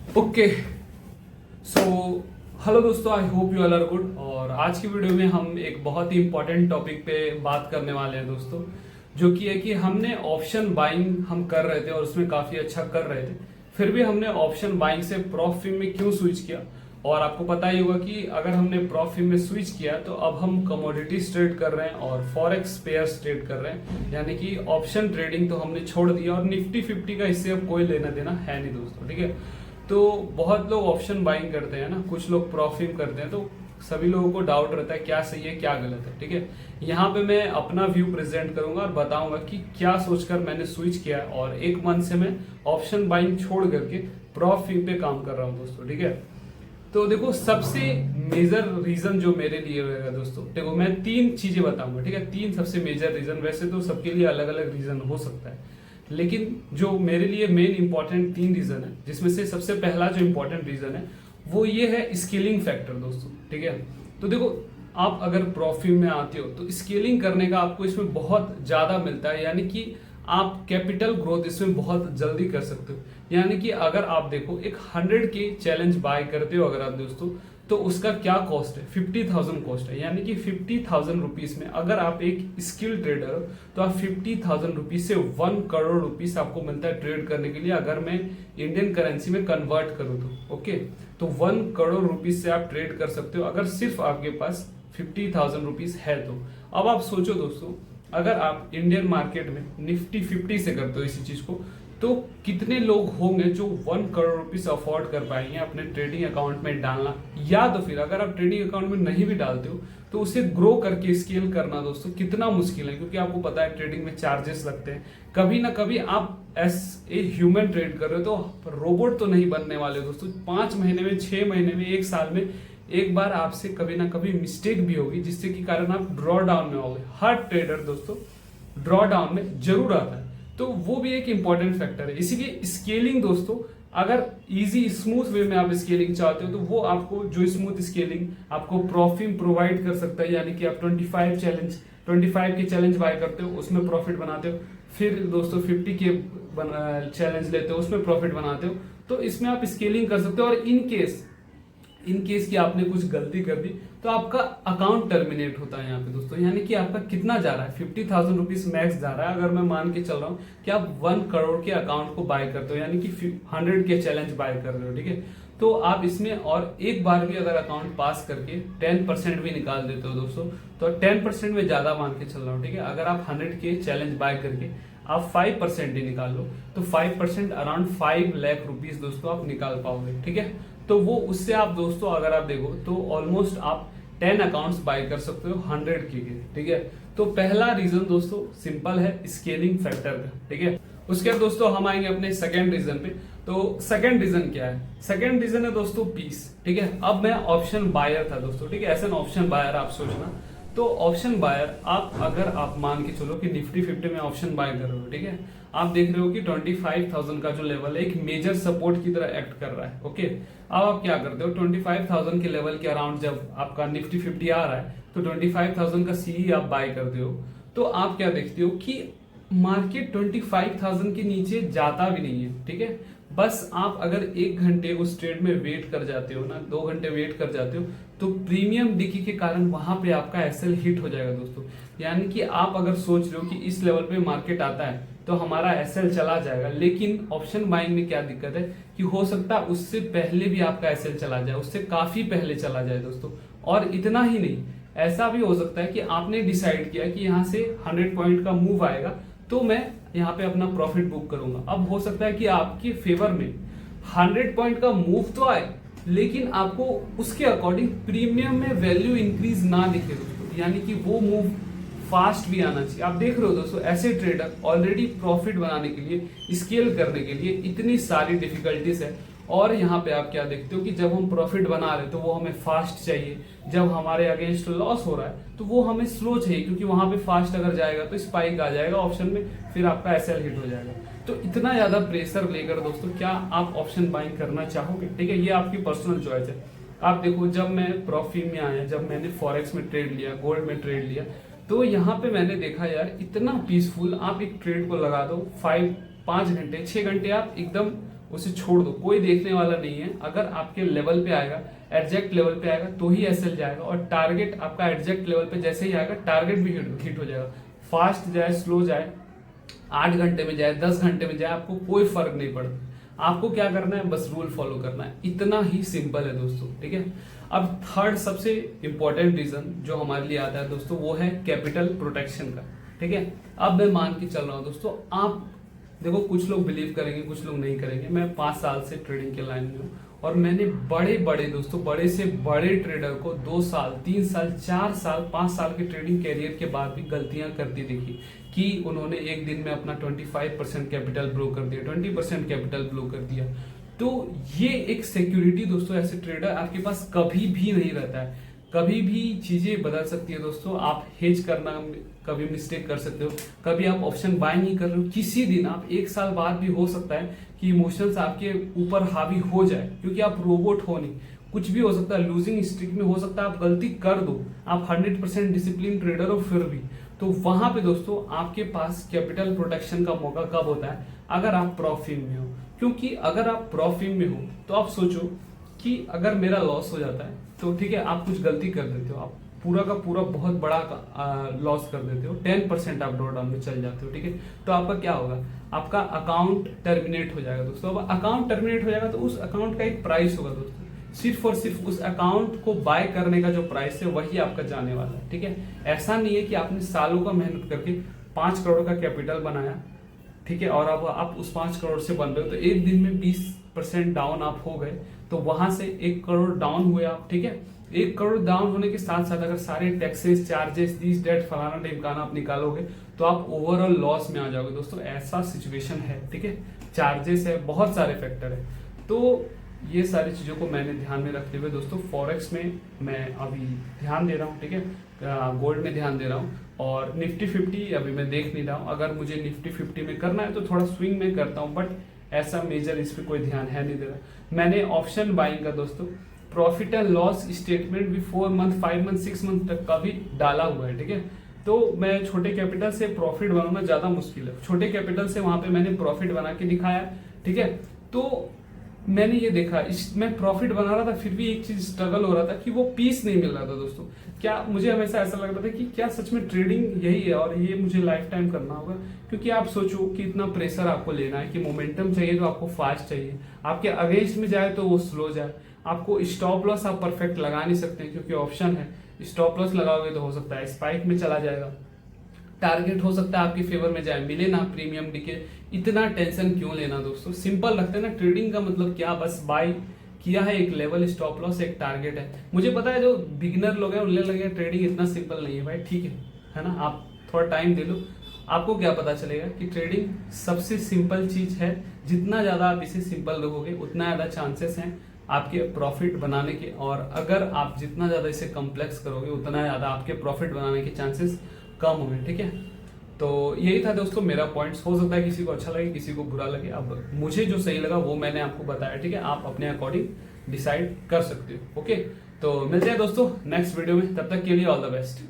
Okay so hello दोस्तों, I hope you all are good. और आज की वीडियो में हम एक बहुत ही इंपॉर्टेंट टॉपिक पे बात करने वाले हैं दोस्तों, जो कि है कि हमने ऑप्शन बाइंग हम कर रहे थे और उसमें काफी अच्छा कर रहे थे, फिर भी हमने ऑप्शन बाइंग से प्रॉफिट में क्यों स्विच किया। और आपको पता ही होगा कि अगर हमने प्रॉफिट में स्विच किया तो अब हम कमोडिटीज ट्रेड कर रहे हैं और फॉरेक्स पेयर्स ट्रेड कर रहे हैं, यानी कि ऑप्शन ट्रेडिंग तो हमने छोड़ दिया और निफ्टी 50 का इससे अब कोई लेना देना है नहीं दोस्तों, ठीक है। तो बहुत लोग ऑप्शन बाइंग करते हैं ना, कुछ लोग प्रॉफिट करते हैं, तो सभी लोगों को डाउट रहता है क्या सही है क्या गलत है, ठीक है। यहाँ पे मैं अपना व्यू प्रेजेंट करूंगा और बताऊंगा कि क्या सोचकर मैंने स्विच किया और एक मंथ से मैं ऑप्शन बाइंग छोड़ करके प्रॉफिट पे काम कर रहा हूँ दोस्तों, ठीक है। तो देखो, सबसे मेजर रीजन जो मेरे लिए रहेगा दोस्तों, देखो मैं तीन चीजें बताऊंगा, ठीक है। तीन सबसे मेजर रीजन, वैसे तो सबके लिए अलग अलग रीजन हो सकता है, लेकिन जो मेरे लिए मेन इंपॉर्टेंट तीन रीजन है, जिसमें से सबसे पहला जो इंपॉर्टेंट रीजन है वो ये है स्केलिंग फैक्टर दोस्तों, ठीक है। तो देखो, आप अगर प्रॉफिट में आते हो तो स्केलिंग करने का आपको इसमें बहुत ज्यादा मिलता है, यानी कि आप कैपिटल ग्रोथ इसमें बहुत जल्दी कर सकते हो। यानी कि अगर आप देखो एक 100 के चैलेंज बाय करते हो अगर आप दोस्तों, तो उसका क्या कॉस्ट है, 50,000 कॉस्ट है। यानी कि 50,000 रुपीज में अगर आप एक स्किल ट्रेडर हो तो आप 50,000 रुपीज से 1 करोड़ रुपीज आपको मिलता है ट्रेड करने के लिए, अगर मैं इंडियन करेंसी में कन्वर्ट करूँ तो ओके। तो 1 करोड़ रुपीज से आप ट्रेड कर सकते हो अगर सिर्फ आपके पास 50,000 रुपीज है तो। अब आप सोचो दोस्तों, अगर आप इंडियन मार्केट में निफ्टी 50 से करते हो इसी चीज को, तो कितने लोग होंगे जो 1 करोड़ रुपीस अफोर्ड कर पाएंगे अपने ट्रेडिंग अकाउंट में डालना, या तो फिर अगर आप ट्रेडिंग अकाउंट में नहीं भी डालते हो तो उसे ग्रो करके स्केल करना दोस्तों कितना मुश्किल है, क्योंकि आपको पता है ट्रेडिंग में चार्जेस लगते हैं। कभी ना कभी आप एस ए ह्यूमन ट्रेड कर रहे हो तो रोबोट तो नहीं बनने वाले दोस्तों। 5 महीने में, 6 महीने में, 1 साल में एक बार आपसे कभी ना कभी मिस्टेक भी होगी, जिससे कि कारण आप ड्रॉ डाउन में होगे। हर ट्रेडर दोस्तों ड्रॉ डाउन में जरूर आता है, तो वो भी एक इंपॉर्टेंट फैक्टर है। इसीलिए स्केलिंग दोस्तों, अगर इजी स्मूथ वे में आप स्केलिंग चाहते हो तो वो आपको जो स्मूथ स्केलिंग आपको प्रॉफिट प्रोवाइड कर सकता है। यानी कि आप 25 के चैलेंज बाय करते हो, उसमें प्रॉफिट बनाते हो, फिर दोस्तों 50 के चैलेंज लेते हो, उसमें प्रॉफिट बनाते हो। तो इसमें आप स्केलिंग कर सकते हो। और इन केस की आपने कुछ गलती कर दी तो आपका अकाउंट टर्मिनेट होता है यहाँ पे दोस्तों। यानी कि आपका कितना जा रहा है, 50,000 रुपीज मैक्स जा रहा है। अगर मैं मान के चल रहा हूँ कि आप 1 करोड़ के अकाउंट को बाय करते हो, यानी कि 100 के चैलेंज बाय कर रहे हो, ठीक है। तो आप इसमें और एक बार भी अगर अकाउंट पास करके 10% भी निकाल देते हो दोस्तों, तो 10% में ज्यादा मान के चल रहा हूँ, ठीक है। अगर आप 100 के चैलेंज बाय करके आप 5% ही निकाल लो तो 5% अराउंड 5 लाख रुपीज दोस्तों आप निकाल पाओगे, ठीक है। तो वो उससे आप दोस्तों अगर आप देखो तो ऑलमोस्ट आप 10 अकाउंट्स बाय कर सकते हो 100 के, ठीक है। तो पहला रीजन दोस्तों सिंपल है, स्केलिंग फैक्टर का, ठीक है। उसके बाद दोस्तों हम आएंगे अपने सेकंड रीजन पे। तो सेकंड रीजन क्या है, सेकंड रीजन है दोस्तों पीस, ठीक है। अब मैं ऑप्शन बायर था दोस्तों, ठीक है। ऐसा ऑप्शन बायर आप सोचना, तो ऑप्शन बायर आप अगर आप मान के चलो कि निफ्टी 50 में ऑप्शन बाय कर रहे हो, ठीक है। आप देख रहे हो कि 25,000 का जो लेवल है एक मेजर सपोर्ट की तरह एक्ट कर रहा है, ओके। अब आप क्या करते हो, 25,000 के लेवल के अराउंड जब आपका निफ्टी 50 आ रहा है तो 25,000 का सी आप बाय करते हो, तो आप क्या देखते हो कि मार्केट 25,000 के नीचे जाता भी नहीं है, ठीक है। बस आप अगर 1 घंटे उस ट्रेड में वेट कर जाते हो ना, 2 घंटे वेट कर जाते हो, तो प्रीमियम डिकी के कारण वहां पे आपका एसएल हिट हो जाएगा दोस्तों। यानी कि आप अगर सोच रहे हो कि इस लेवल पे मार्केट आता है तो हमारा एसएल चला जाएगा, लेकिन ऑप्शन बाइंग में क्या दिक्कत है कि हो सकता है उससे पहले भी आपका एसएल चला जाए, उससे काफी पहले चला जाए दोस्तों। और इतना ही नहीं, ऐसा भी हो सकता है कि आपने डिसाइड किया कि यहाँ से 100 पॉइंट का मूव आएगा तो मैं यहाँ पे अपना प्रॉफिट बुक करूंगा। अब हो सकता है कि आपके फेवर में 100 पॉइंट का मूव तो आए, लेकिन आपको उसके अकॉर्डिंग प्रीमियम में वैल्यू इंक्रीज ना दिखे दोस्तों, यानी कि वो मूव फास्ट भी आना चाहिए। आप देख रहे हो दोस्तों, ऐसे ट्रेडर ऑलरेडी प्रॉफिट बनाने के लिए, स्केल करने के लिए इतनी सारी डिफिकल्टीज है, और यहाँ पे आप क्या देखते हो कि जब हम प्रॉफिट बना रहे तो वो हमें फास्ट चाहिए, जब हमारे अगेंस्ट लॉस हो रहा है तो वो हमें स्लो चाहिए, क्योंकि वहां पे फास्ट अगर जाएगा तो स्पाइक आ जाएगा ऑप्शन में, फिर आपका एसएल हिट हो जाएगा। तो इतना ज्यादा प्रेशर लेकर दोस्तों क्या आप ऑप्शन बाइंग करना चाहोगे, ठीक है। ये आपकी पर्सनल चॉइस है। आप देखो, जब मैं प्रॉफिट में आया, जब मैंने फॉरेक्स में ट्रेड लिया, गोल्ड में ट्रेड लिया, तो यहाँ पे मैंने देखा यार इतना पीसफुल, आप एक ट्रेड को लगा दो 5 घंटे 6 घंटे आप एकदम उसे छोड़ दो, कोई देखने वाला नहीं है। अगर आपके लेवल पे आएगा, एग्जैक्ट लेवल पे आएगा तो ही एसएल जाएगा, और टारगेट आपका एग्जैक्ट लेवल पे जैसे ही आएगा टारगेट भी हिट हो जाएगा। फास्ट जाए स्लो जाए, 8 घंटे में जाए 10 घंटे में जाए, आपको कोई फर्क नहीं पड़ता। आपको क्या करना है, बस रूल फॉलो करना है, इतना ही सिंपल है दोस्तों, ठीक है। अब थर्ड सबसे इंपॉर्टेंट रीजन जो हमारे लिए आता है दोस्तों, वो है कैपिटल प्रोटेक्शन का, ठीक है। अब मैं मान के चल रहा हूं दोस्तों, आप देखो कुछ लोग बिलीव करेंगे कुछ लोग नहीं करेंगे। मैं 5 साल से ट्रेडिंग के लाइन में हूँ, और मैंने बड़े दोस्तों, बड़े से बड़े ट्रेडर को 2 साल 3 साल 4 साल 5 साल के ट्रेडिंग कैरियर के बाद भी गलतियां करती देखी, कि उन्होंने एक दिन में अपना 25% कैपिटल ब्लो कर दिया, 20% कैपिटल ब्लो कर दिया। तो ये एक सिक्योरिटी दोस्तों, ऐसे ट्रेडर आपके पास कभी भी नहीं रहता है। कभी भी चीजें बदल सकती है दोस्तों। आप हेज करना कभी मिस्टेक कर सकते हो, कभी आप ऑप्शन बाय नहीं कर रहे हो, किसी दिन आप 1 साल बाद भी हो सकता है कि इमोशंस आपके ऊपर हावी हो जाए, क्योंकि आप रोबोट हो नहीं, कुछ भी हो सकता है। लूजिंग स्ट्रीक में हो सकता है आप गलती कर दो, आप 100% डिसिप्लिन ट्रेडर हो फिर भी, तो वहां पे दोस्तों आपके पास कैपिटल प्रोटेक्शन का मौका कब होता है, अगर आप प्रॉफिट में हो। क्योंकि अगर आप प्रॉफिट में हो तो आप सोचो कि अगर मेरा लॉस हो जाता है तो ठीक है, आप कुछ गलती कर देते हो, आप पूरा का पूरा बहुत बड़ा लॉस कर देते हो, 10% आप ड्रॉ डाउन में चल जाते हो, ठीक है। तो आपका क्या होगा, आपका अकाउंट टर्मिनेट हो जाएगा दोस्तों। अब अकाउंट टर्मिनेट हो जाएगा तो उस अकाउंट का एक प्राइस होगा दोस्तों, सिर्फ और सिर्फ उस अकाउंट को बाय करने का जो प्राइस है वही आपका जाने वाला है, ठीक है। ऐसा नहीं है कि आपने सालों का मेहनत करके 5 करोड़ का कैपिटल बनाया, ठीक है, और अब आप उस 5 करोड़ से बन रहे हो, तो एक दिन में 20% डाउन आप हो गए, तो वहां से 1 करोड़ डाउन हुए आप, ठीक है। 1 करोड़ डाउन होने के साथ साथ अगर सारे टैक्सेस चार्जेस दिस डेट फलाना ढिमकाना आप निकालोगे तो आप ओवरऑल लॉस में आ जाओगे दोस्तों। ऐसा सिचुएशन है, ठीक है, चार्जेस है, बहुत सारे फैक्टर है। तो ये सारी चीजों को मैंने ध्यान में रखते हुए दोस्तों फॉरेक्स में मैं अभी ध्यान दे रहा हूँ, ठीक है, गोल्ड में ध्यान दे रहा हूँ, और निफ्टी 50 अभी मैं देख नहीं रहा हूँ। अगर मुझे निफ्टी 50 में करना है तो थोड़ा स्विंग में करता हूँ, बट ऐसा मेजर इस पे कोई ध्यान है नहीं दे रहा। मैंने ऑप्शन बाइंग का दोस्तों प्रॉफिट एंड लॉस स्टेटमेंट भी 4 मंथ 5 मंथ 6 मंथ तक का भी डाला हुआ है, ठीक है। तो मैं छोटे कैपिटल से प्रॉफिट बनाना ज्यादा मुश्किल है, छोटे कैपिटल से वहां पे मैंने प्रॉफिट बना के दिखाया, ठीक है। तो मैंने ये देखा, मैं प्रॉफिट बना रहा था फिर भी एक चीज स्ट्रगल हो रहा था कि वो पीस नहीं मिल रहा था दोस्तों। क्या मुझे हमेशा ऐसा लग रहा था कि क्या सच में ट्रेडिंग यही है और ये मुझे लाइफ टाइम करना होगा। क्योंकि आप सोचो कि इतना प्रेशर आपको लेना है कि मोमेंटम चाहिए तो आपको फास्ट चाहिए, आपके अगेंस्ट में जाए तो वो स्लो जाए, आपको स्टॉप लॉस आप परफेक्ट लगा नहीं सकते क्योंकि ऑप्शन है, स्टॉप लॉस लगाओगे तो हो सकता है स्पाइक में चला जाएगा, टारगेट हो सकता है आपके फेवर में जाए, मिले ना प्रीमियम डीके। इतना टेंशन क्यों लेना दोस्तों, सिंपल रखते हैं ना। ट्रेडिंग का मतलब क्या, बस बाय किया है, एक लेवल स्टॉप लॉस एक टारगेट है। मुझे पता है जो बिगिनर लोग हैं उन्हें लगे ट्रेडिंग इतना सिंपल नहीं है भाई, ठीक है ना, आप थोड़ा टाइम दे लो, आपको क्या पता चलेगा कि ट्रेडिंग सबसे सिंपल चीज है। जितना ज्यादा आप इसे सिंपल रखोगे उतना ज्यादा चांसेस हैं आपके प्रॉफिट बनाने के, और अगर आप जितना ज्यादा इसे कॉम्प्लेक्स करोगे उतना ज्यादा आपके प्रॉफिट बनाने के चांसेस कम होंगे, ठीक है। तो यही था दोस्तों मेरा पॉइंट्स। हो सकता है किसी को अच्छा लगे किसी को बुरा लगे, अब मुझे जो सही लगा वो मैंने आपको बताया, ठीक है। आप अपने अकॉर्डिंग डिसाइड कर सकते हो, ओके। तो मिलते हैं दोस्तों नेक्स्ट वीडियो में, तब तक के लिए ऑल द बेस्ट।